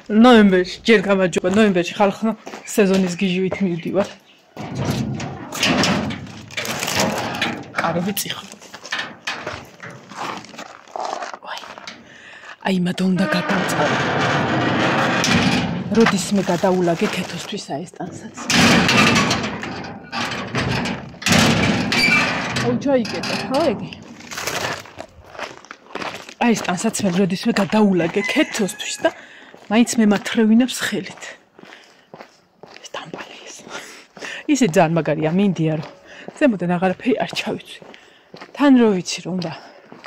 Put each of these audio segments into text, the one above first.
ნოემბერში, ჯერ გამარჯობა, ნოემბერში ხალხო სეზონის გიჟივით მივდივარ. კარები წიხლობთ. აი მათონ და გადამწარე. როდის მე გადაულაგე ქეთოსთვის აესტანსაც. აუ ჩაიკეტა, ხო იგი? აესტანსაც მე როდის მე გადაულაგე ქეთოსთვის და მაინც მე მათრევინებს ხელით. სტამბალი ეს. ისე ძალიან მაგარია, მინდია რომ ზემოდან აღარაფერი არ ჩავიცვი. თან რო ვიცი რომ და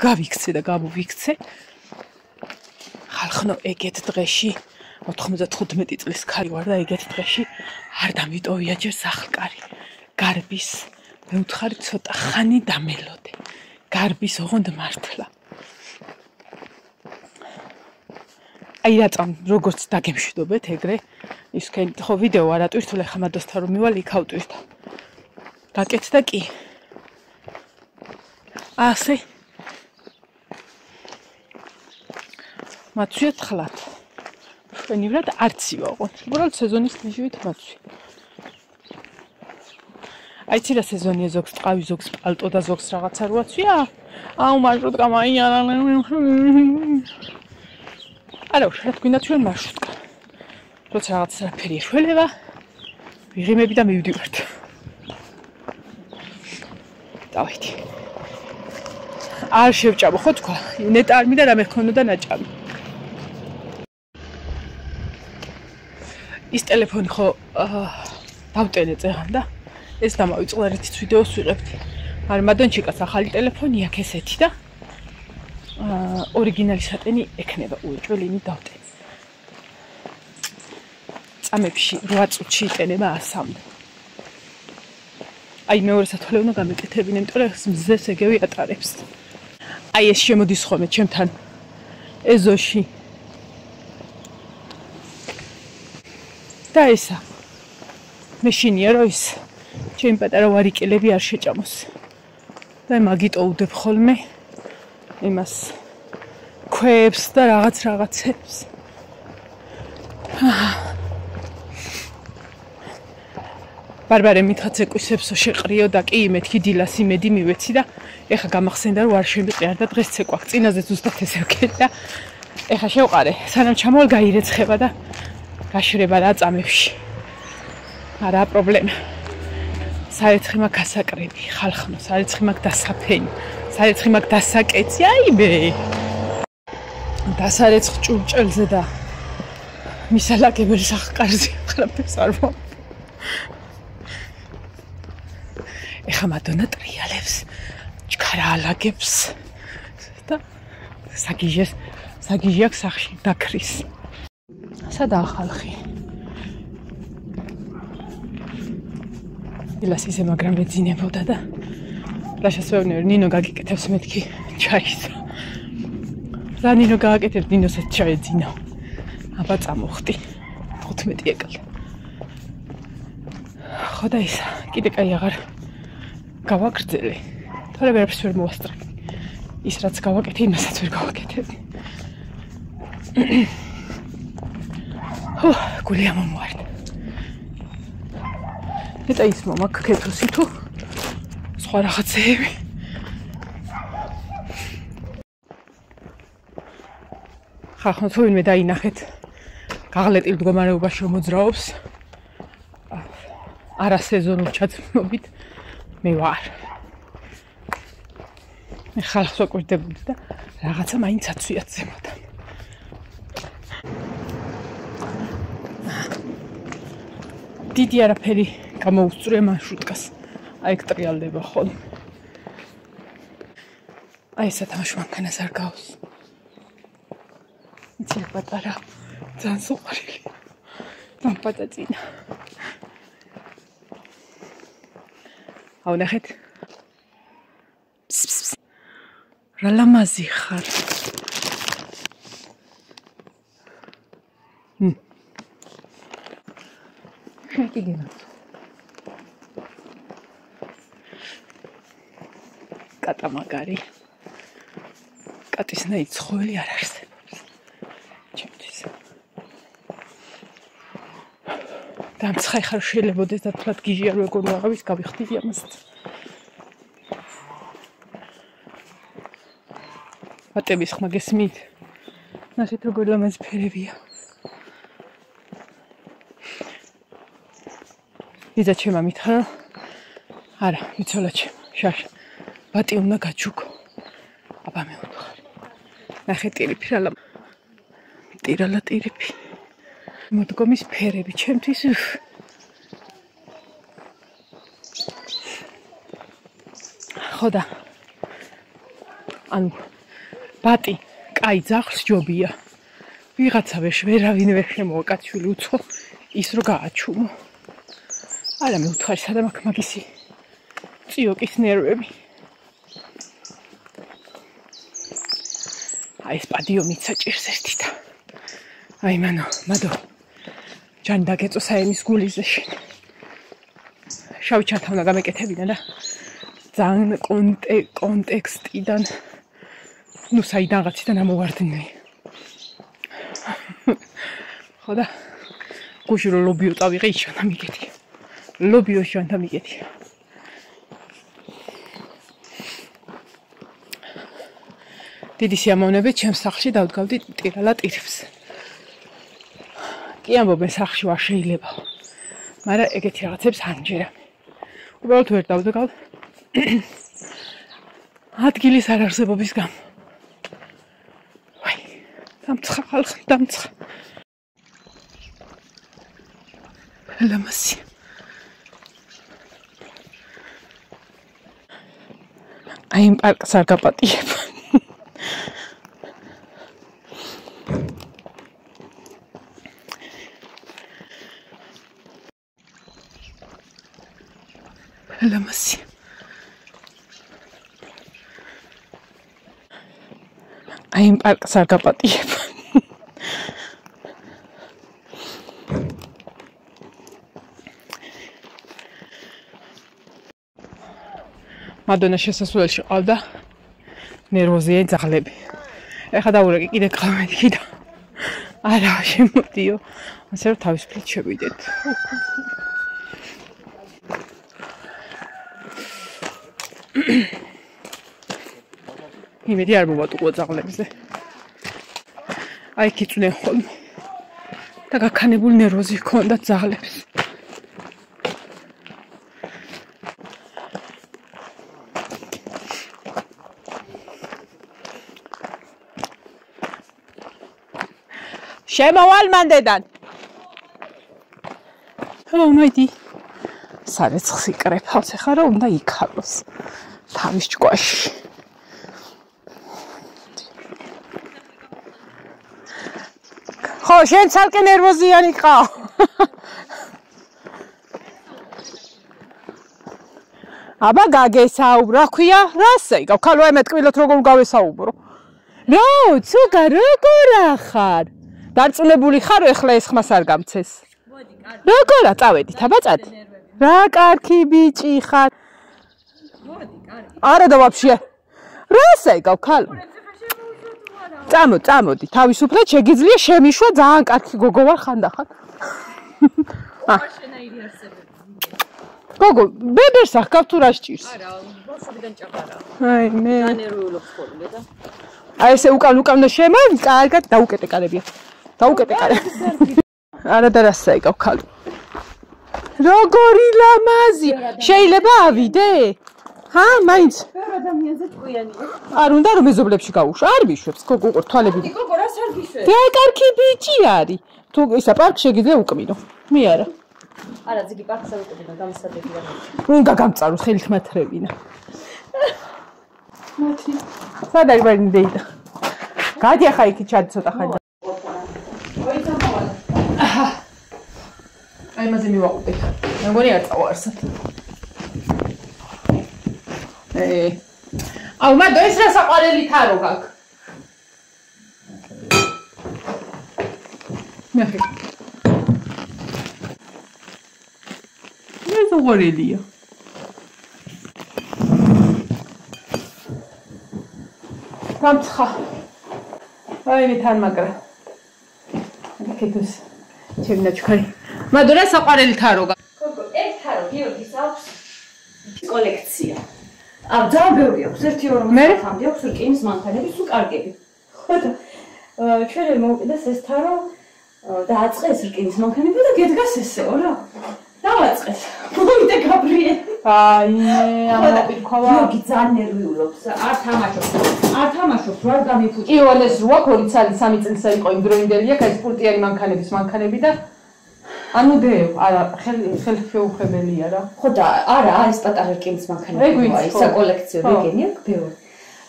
გავიქცე და გამოვიქცე. ხალხო ეგეთ დღეში 95 წლის ქალი ვარ და ეგეთ დღეში არ დამიტოვია ჯერ სახლკარი. გარბის მე ვთხარი ცოტა ხანი დამელოდე. გარბის ოღონდ მართლა. აი რატომ როგორც დაგემშვიდობეთ ეგრე ის ხო ვიდეო არ ატვირთ თუ ეხა მადოსთან რომ მივალ იქ ავტვირთ. გაკეთდა კი. ასე მაცვიათ ხლათ. ჩვენივრად არც ივაღო. უბრალოდ სეზონის გიჟივით მაცვი. აიცი რა სეზონია ზოგს ტყავი ზოგს პალტო და ზოგს რაღაცა რო აცვია? აუ მარშრუტკა მაიარა. არა, რა თქვინდა ჩვენ მარშრუტკა. როცა რაღაცა რაფერი ეშველება, ვიღიმები და მივდივართ. დავით. არ შევჭამო ხო თქვა? ნეტა არ მინდა რამე ჰქონოდა ნაჭამი. ის ტელეფონი ხო დავტენე წეღან და ეს დამავიწყდა რითიც ვიდეოს ვიღებთ. არ მადონჩიკას ახალი ტელეფონი აქვს ესეთი და ორიგინალი სატენი ექნება უეჭველინი დავტენე. წამებში 8 წუთში იტენება 100-მდე. აი მეორე სათვალე უნდა გამეკეთებინე, იმიტომ რომ მზეს ეგევი ატარებს. აი ეს შემოდის ხოლმე ჩემთან ეზოში. და ესა. მეშინია რომ ის ჩემი პატარა ვარიკელები არ შეჭამოს. და მაგიტოვდებ ხოლმე იმას ქვებს და რაღაცებს. ბარბარე მითხაც ეკույსებსო შეყრიო და კი მეთქი დილას იმედი მივეცი და ეხა გამახსენდა რომ არ შემიყარ და დღეს ცეკვაქ წინაზე ზუსტად ესე ვქეთ და ეხა შევყარე სანამ ჩამოვალ გაირეცხება და გაშრება რა წამებში. არა პრობლემა. საერთხი მაქვს ასაკრები, ხალხნო, საერთხი მაქვს დასაფენი, საერთხი მაქვს დასაკეცი, აიმე. დასარეცხ ჭურჭელზე და მისალაგებელ სახკარზე ხლაფებს არ ვარ. ეხა მადონა ტრიალებს, ჩქარა ალაგებს და საგიჟი აქვს სახში დაქრის. სადაა ხალხი? დილას ისე მაგრამ ეძინებოდა და ლაშას ვეუბნები ნინო გაგიკეთებს მეთქი ჩაის. რა ნინო გააკეთებ ნინოსაც ჩაეძინა. აბა წამოხტი 15 ეკლე. ხო და ის კიდე კაი აღარ გავაგრძელე. თორე ვერაფერს ვერ მოვასწრებ. ის რაც გავაკეთე იმასაც ვერ გავაკეთებდი. გული ამომვარდა. ნეტა ის მომაქვს ქეთოსი თუ სხვა რაღაცეები. ხახო თუ ვინმე დაინახეთ გაღლეტილ მდგომარეობაში მოძრაობს არასეზონურ ჩაცმობით მე ვარ. მე ხალხს ვაკვირდებოდი და რაღაცა მაინც აცვიათ ზემოდან. დიდი არაფერი გამოუსწრე მარშრუტკას. აი ეგ ტრიალდება ხოლმე. აი ესა თამაში მანქანას არ გავს. იცი პატარა ძალიან სუყარელი. ლამპადა წინა. აუ ნახეთ. რა ლამაზი ხარ. შეკიგენა. კატა მაგარი. კატისნაირი ცხოველი არ არსებობს. ჩემთვის. დამცხა ხარ შეიძლებაოდეს და თქვათ გიჟი არ ვეგონო აღავის გავიხდიდი ამასაც. ბატების ხმა გესმით? ნახეთ როგორ ლამაზი ფერებია. იზა ჩემმა მითხრა არა, ვიცოლა ჩემ, შაშა. ბატი უნდა გაჩუქო. აბა მე ვთქვარ. ნახე ტირიფი რა ტირალა ტირიფი. მოდგომის ფერები ჩემთვის ხოდა ანუ ბატი კაი ძაღლს ჯობია ვიღაცა ვერავინ ვერ შემოაკაცვილი უცხო ის რო გააჩუმო არა მე ვთხარი სადამ აქ მაგისი წიოკის ნერვები აი ეს პადიო მიცაჭირს ერთი და აი მადო ჯანი დაგეწო საენის გულიზე შენ შავი ჩართა უნდა გამეკეთებინა და ძალიან კონტექსტიდან ნუ საიდანღაციდან ამოვარდნილი ხოდა გუში რო ლობიო წავიღე ის შანთა მიგეთი ლობიო შანთა მიგეთი დიდი სიამოვნებით ჩემს სახლში დავდგავდი ტირალა ტირიფს კი ამბობენ სახლში არ შეიძლება მაგრამ ეგეთი რაღაცებს არ მჯერამი უბრალოდ ვერ დავდგავ ადგილის არ არსებობის გამო ვაი დამცხა ხალხი დამცხა ლამასი აი იმ პარკს არ გაპატიებ ლამასი აი იმ პარკს არ გაპატიებ მადონა შესასვლელში ყავდა ნერვოზია ძაღლები ეხლა დაურეკი კიდე ყავმეთქი და არა შემოდიო ასე რომ თავისუფლად შევიდეთ იმედი არ მოვატყუო ძაღლებზე აი ქიწვნენ ხოლმე და გაქანებული ნერვოზი ჰქონდათ ძაღლებს შემოვალ მანდედან მოიდი სარეცხს იკრეფავს ეხლა რა უნდა იქალოს თავის ჭკვაში ხო შენ ცალკე ნერვოზიანი ყავ აბა გაგესაუბრო რა ქვია რასე იგავ ქალო ემეთკვილოთ როგორ გავესაუბრო რა ცუგა როგორ ახარ დარწმუნებული ხარო ეხლა ეს ხმას არ გამცეს როგორა წავედით აბა წადი რა კარგი ბიჭი ხარ არა და ვაფშე რასე იგავ ქალო წამოდი თავისუფლად შეგიძლია შემიშვა ძალიან კარგი გოგო ვარ ხანდახან გოგო ბებერს ახკავ თუ რა სჭირს არა ბავშვიდან ჭაბარა აი მე დანერვიულობს ხოლმე და აი ესე უკან და შემო კარგად დაუკეტე კარებია დაუკეტე კარები არა და რასა იგავ ქალო როგორი ლამაზი შეიძლება ავიდე ჰა მაინც ბევრ ადამიანზე ტყუიანია არ უნდა რომ მეზობლებში გაუშვა არ ვიშვებს გოგო თვალები გოგო რას არ ვიშვებს რა კარგი ბიჭი არის თუ ისა პარკ შეგიძლია უკმინო მე არა არა ძიგი პარკს არ უკმინო გამოსადეგი არა უნდა გამწარო ხელით მათრევინა მათი სადა გვარი დეიდა გადი ახლა იქ ჩადი ცოტა ხანი აი მასე მივაყუპე მე მგონი არ წავარსად აუ მადო ეს რა საყვარელი თარო გაკ მეხი ეს საყვარელია გამცხა აი მე თან მაგრა აკეთოს ჩემი ნაჩქარი მადორა საყვარელი თარო. გოგო, ეგ თარო გიორგის აქვს კოლექცია. ძალიან ბევრი აქვს, 1-2 ხანდი აქვს რკინის მანქანები, სულ კარგები. ხოდა ჩვენ მოვყიდეს ეს თარო დააწყეს რკინის მანქანები და გედგას ესეო რა. დავაწყეს. მოვიდა გაბრიელი. აი მე ამაპირქვა. გიორგი ძალიან ნერვიულობს. არ თამაშობს, არ გამიფუჭი. იოანეს 8 წელი 3 წელს იყო იმდროინდელი აქ ეს პულტიანი მანქანები და ანუ არა ხელშეუხებელია რა. ხო და არა ეს პატარა რკინის მანქანები აი საკოლექციო რიგენი აქვს ბევრი.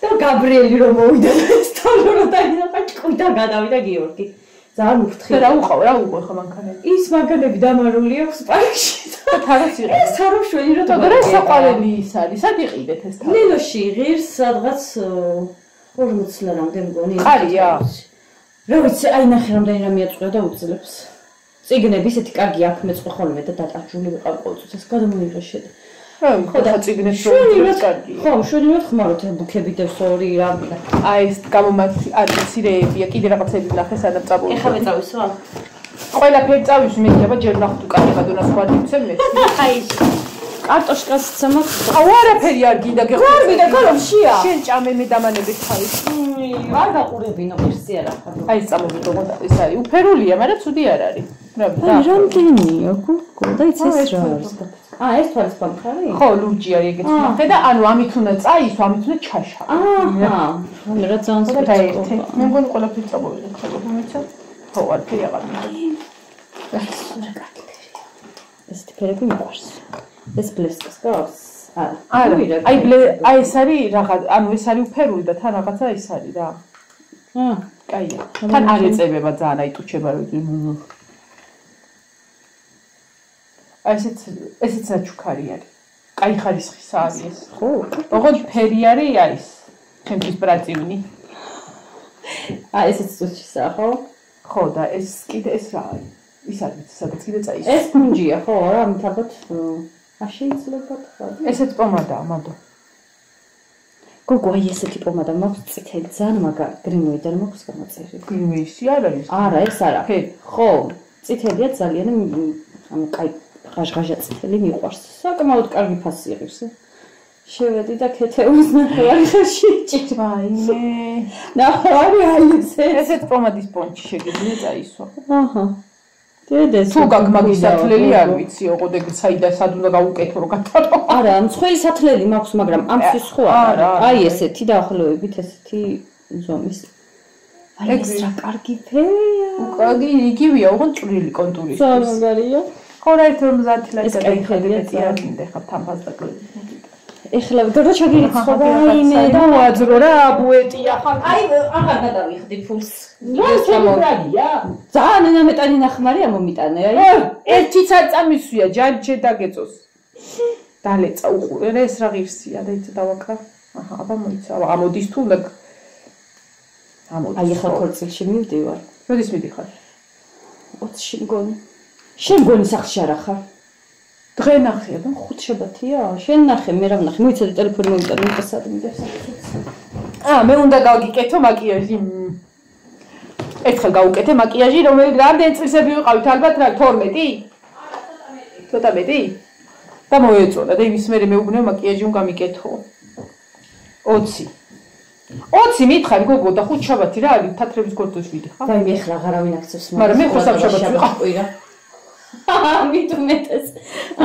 და გაბრიელი რომ მოვიდა ეს თარო რა დაინახა ჭკუდა გადავიდა გიორგი. ძალიან უფრთხილი. რა უყავ ხო მანქანები? ის მანქანები დამარული აქვს პარკში და თაროს იღებს. ეს თარო შველი რა და საყვარელი ის არის. სად იყიდეთ ეს თარო? ლილოში იღირს სადღაც 40 წლამდე მგონი. ყარია. რა ვიცი, აი ნახე რამდენი რამე აწყვია და უძლებს. წიგნები ისეთი კარგი აქ მეწყო ხოლმე და დატარჯული ვიყავ ყოველთვის ეს გადამოიღე შედა. ხო და წიგნებს შევიძლებთ კარგია. ხო, შევიძლებთ ხმაროთ ბუქები და ორი რა. აი ეს გამომართი სირეებია, კიდე რაღაცები ნახე სადაც წაბული. ეხლა მეწავისო? ყველაფერი წავისვი მე ხება ჯერ ნახოთ უკანი გადონა სხვა დიცემ მე. აი კარტოშკას ცემოთ. აუ არაფერი არ გინდა გეხო. არ ვიდა კოლომშია. შენ ჭამე მე დამანებით ხარის. არ გაყურებინო პირსი არა ხარ. აი ეს წამოვიდო ეს არის უფერულია, მაგრამ ცუდი არ არის. რა რამდენია გოგო და იცი ეს რა არის? ეს თვალის პამხარი? ხო, ლურჯი არის ეგეც ნახე და ანუ ამით უნდა წაისო, ამით უნდა ჩაშავო. რა ძალიან სპეციალური. მე მგონი ყველაფერი წამოვიდეთ ხოლმე, მომეცა. ხო, არაფერი აღარ მიყავს. ეს თიფერები მიყვარს. ეს ბლესკას გავს? არა, აი ეს არის რაღაც, ანუ ეს არის უფერული და თან რაღაცა ის არის რა. კაია. თან არ ეწებება ძალიან, აი ტუჩება რო. აი ესეც ნაჩუქარი არის. კაი ხარისხისა არის ეს. ხო. ოღონდ ფერი არის ის. ჩემთვის ბრატივნი. ესეც ტუჩისაა, ხო? ხო და ეს კიდე ეს რა არის? ის არის სადაც კიდე წაის. ეს ფუნჯია, ხო, რა, ამით ალბათ შეიძლება თქვა. ესეც პომადაა, მადო. გოგო, აი ესეთი პომადა მაქვს წითელი, ძალიან მაგარი, გრინვეიდან მაქვს გამოწერილი. გრინვეისი არ არის? არა, ეს არა. ხო, წითელია ძალიან, ანუ კაი ღაჟღაჟა წითელი მიყვარს. საკმაოდ კარგი ფასი იღებს. შევედი და ქეთეულს ნახევარი ხერში ჭირა. აი მე. ნახევარი აი ესეც პომადის პონჩი შეგიძლია წაისვა. აჰა. დედეს თუ გაგ მაგის სათლელი არ ვიცი, ოღონდ ეგ საიდან სად უნდა გავუკეთო რომ გათარო. არა, მსხვილი სათლელი მაქვს, მაგრამ ამის სხვა არა. აი ესეთი დაახლოებით ესეთი ზომის. აი ეს რა კარგი ფერია. უკაგი იგივეა, ოღონდ წვრილი კონტურის. ზომაგარია. ხო რა 50 ლარი გადაიხადეთ წიარგინდა ხა თამბას და ეხლა გორა ჩაგირიცხობა იმე და ვაძრო რა აბუეტია ხარ. აი აღარ გადავიხდი ფულს. რა ძალიან ნამეტანი ნახმარია მომიტანე აი. ერთიც არ წამისვია ჯაჯე დაგეწოს. დალეცა უყურე რა ეს რა ღირსია და იცი დავაკრა. აჰა, აბა მოიცა. ამოდის თუ უნდა ამოდის. აი ახლა ქორწილში მივდივარ. როდის მიდიხარ? 20-ში მგონი. შენ მგონი სახლში არა ხარ? დღე ნახე და 5 შაბათია. შენ ნახე, მე რა ვნახე. მოიცადე ტელეფონი მომიტანე, მე სად მიდევს. მე უნდა გავგიკეთო მაკიაჟი. ერთხელ გავუკეთე მაკიაჟი, რომელიც რამდენი წლისები ვიყავით ალბათ რა 12? ცოტა მეტი? და მოეწონა და იმის მერე მეუბნეო მაკიაჟი უნდა გამიკეთო. 20. 20 მითხარი გოგო და 5 შაბათი რა არის თათრების გორდოს ვიდიხარ. და მე ხლა აღარავინ აქცევს მაგრამ მე ხო სამშაბათი ვიყავი რა. მით უმეტეს.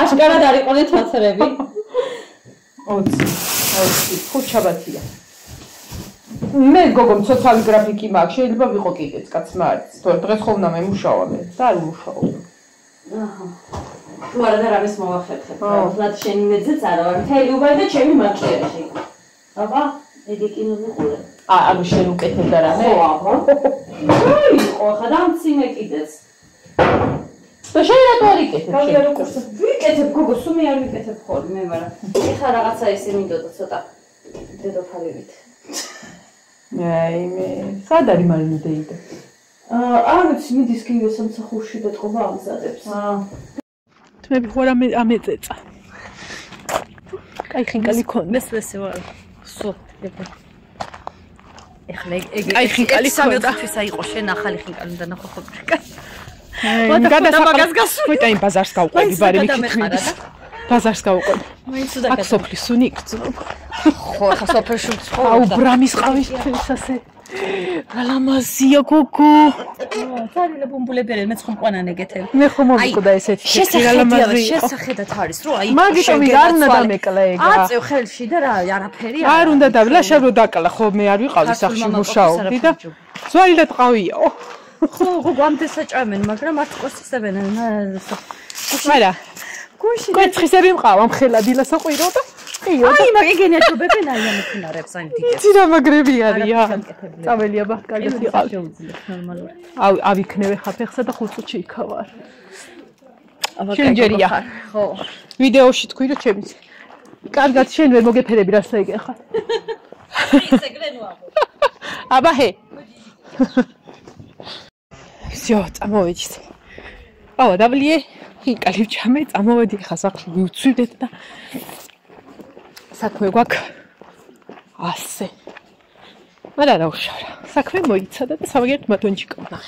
აშკარად არ იყონე თათრები. 20 5 შაბათია. მე გოგომ სოციალური გრაფიკი მაქვს, შეიძლება ვიყო კიდეც კაცმა არის. თორე დღეს ხომ უნდა მემუშავა მე და არ ვმუშაობ. აჰა. თუ არა და რამეს მოვახერხებ. ვთქვათ შენი მეძეც არა ვარ. მთელი უბანი და ჩემი მაკიაჟი. აბა, ედიკინო მიყურე. ანუ შენ უკეთებ და რამე? ხო, აბა. აი, ხო, ხა დამცინე კიდეც. და შენ რატო არ იკეთებ? გავიარე კურსს. ვიკეთებ გოგო, სუმე არ ვიკეთებ ხოლმე, მაგრამ ეხლა რაღაცა ესე მინდოდა ცოტა დედოფალივით. აი მე, სად არის მარინო დეიდა? არ ვიცი, მიდის კიდე სამსახურში და ტყობა ამზადებს. თმები ხო რა ამეწეცა. კაი ხინკალი ქონდა. მესვესე ვარ. სულ. ეხლა ეგ კაი ხინკალი ქონდა. ის აიყო შენ ახალი ხინკალი და ნახო ხო. ვიტა იმ ბაზარს გავყვები, ბარი მიქით. ბაზარს გავყვები. მაინც უნდა აქ სოფლის სუნი იქცნობ. ხო, ხა სოფელში ვცხოვრობ. აუ ბრამის ყავის ფესასე. ალამაზია გოგო. თარილა ბუმბულებერე მე ხომ ყვანან ეგეთები. მე ხომ მომიყდა ესეთი შესახედავად შესახედად არის რომ აი მაგიტომ არ უნდა დამეკლა ეგა. აწევ ხელში და რა არაფერი არ უნდა დაბლა შევრო დაკლა ხო მე არ ვიყავდი სახში მუშაობდი და ზვარი და ტყავიაო. ხო გოგო ამ დასაჭამენ მაგრამ არ წqosisებენ არა გუში კვეცხისები მყავა მხელა დილას აყვირო და ყიო აი მაგ ეგენერტობებენ აი ამ ფინარებს აი დიდებს იცი რა მაგრები არიან წაველია ბა კარგად იყავ ნორმალური ავიქნევე ხაფეხსა და 5 წუთში იქავარ აბა შენჯერია ხო ვიდეოში თქვი რომ ჩემი კარგად შენ ვერ მოგეფერები რას ეგენ ხარ ის ეგრენო აბა ჰე всё წამოვედით ავა დაბლიე იკალიფ ჩამე წამოვედი ხა სახში ვუცვიდეთ და საქმე გვაქვს ასე მაგრამ რა უშავ საქმე მოიცადა და სამაგერთ მათონჩი ყავნა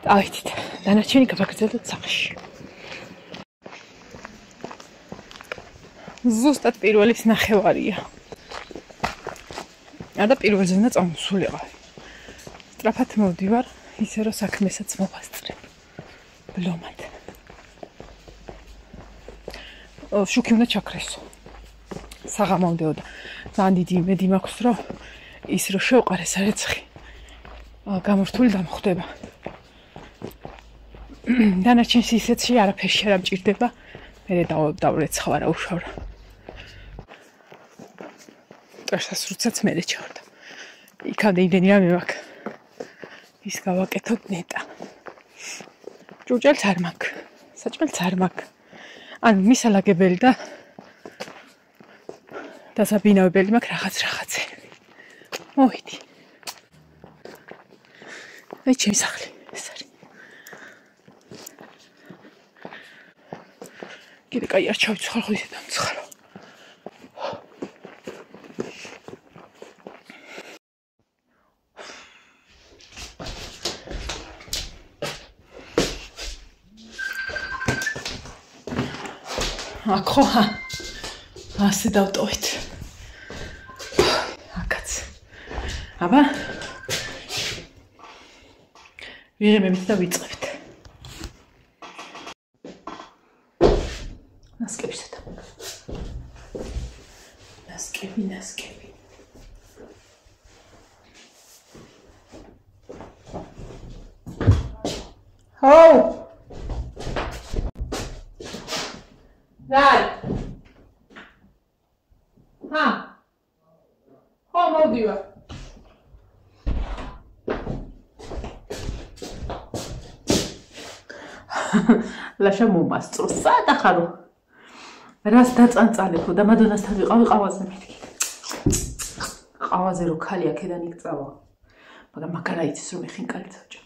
დავით დანარჩენი გავაგრძელოთ სახში ზუსტად პირველის ნახევარია და პირველზე უნდა წამოსულიყავი სწრაფად მოვდივარ ისე რომ საქმესაც მოვასწრებ ბლომად შუქი უნდა ჩაქრესო საღამომდეო და ძალიან დიდი იმედი მაქვს რომ ის რომ შევყარე სარეცხი გამორთული დამხვდება დანარჩენს ისეთში არაფერში არ ამჭირდება მე დავრეცხავ არა უშავ ტრაშას როდესაც მე ჩავარდა იქამდე იმდენი რამე მაქვს ის გავაკეთოთ ნეტა ჭურჭელს არ მაქვს საჭმელს არ მაქვს ანუ მისალაგებელი და დასაბინავებელი მაქვს რაღაცები მოვიდი აი ჩემი სახლი ეს არის კიდე კაი არ ჩავიცხარ ხო ისე დამცხარო ახო ასე დავტოვეთ აკაც აბა ვიღებებით და ვიწყებთ ნასკებისათა ნასკები ჰოუ Dai. მოვდივარ. ლაშა მომასწრო. სად ახარო? რას დაწანწალებო და მადონასთან ვიყავი ყავაზე მეთქი. ყავაზე რო ხალი აქედან იქწავა. მაგრამ მაგარა იცის რომ ეხინკალი წავჭა.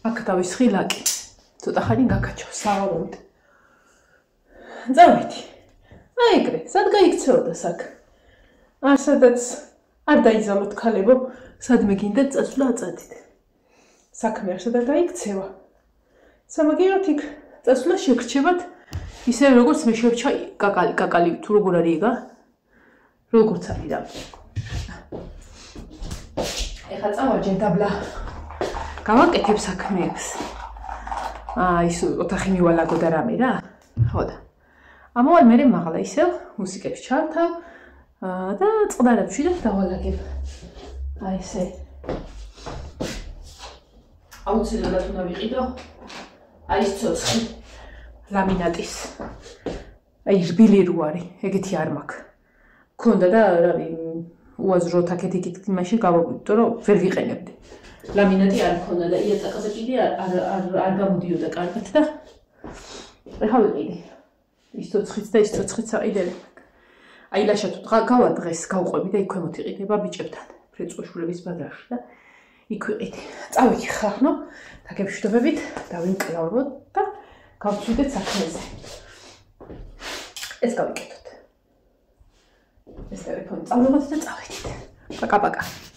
აქ დავისხი ლაკი. ცოტა ხანი გაკაჩო სავარაუდოდ. წავედი. აი ეგრე, სად გაიქცეოდა საკ? სადაც არ დაიზამოთ ქალებო, სადმე გინდა წასვლა აწადით. საქმე არსად არ გაიქცევა. სამაგიეროდ იქ წასვლა შეგრჩებათ, ისე როგორც მე შევჭა კაკალი თუ როგორ არის იგა? როგორც არის რა. ეხლა წავარჯენ დაბლა. გავაკეთებ საქმეებს. ის ოთახი მივალაგო და რამე რა. ხო და ამოვალ მე მაღლა ისევ მუსიკებს ჩავთავ და წყდარებში და დავალაგებ. აი ესე. აუცილებლად უნდა ვიყიდო. აი ეს ცოცხი ლამინატის. აი რბილი რო არის, ეგეთი არ მაქვს. მქონდა და რავი, უაზროდ აქეთ-იქით მაშინ გავაგვიდო, რომ ვერ ვიყენებდი. ლამინატი არ მქონდა და იატაკაზე კიდე არ გამოდიოდა კარგად და ეხლა ვიყიდი. ის ცოცხიც და ის ცოცხიც აყიდელი. აი ლაშა თუ გავა დღეს გავყვები და იქვე მოტიყიდება ბიჭებთან. ფრეწოშულების ბაზარში და იქ ვიყიდი. წავიდი ხახნო, დაგებშვიდობებით, დავინკლავოთ და გავცვიდეთ საქმეზე. ეს გავიკეთოთ. ეს ტელეფონი წავიღოთ და წავედით. პაკა-პაკა.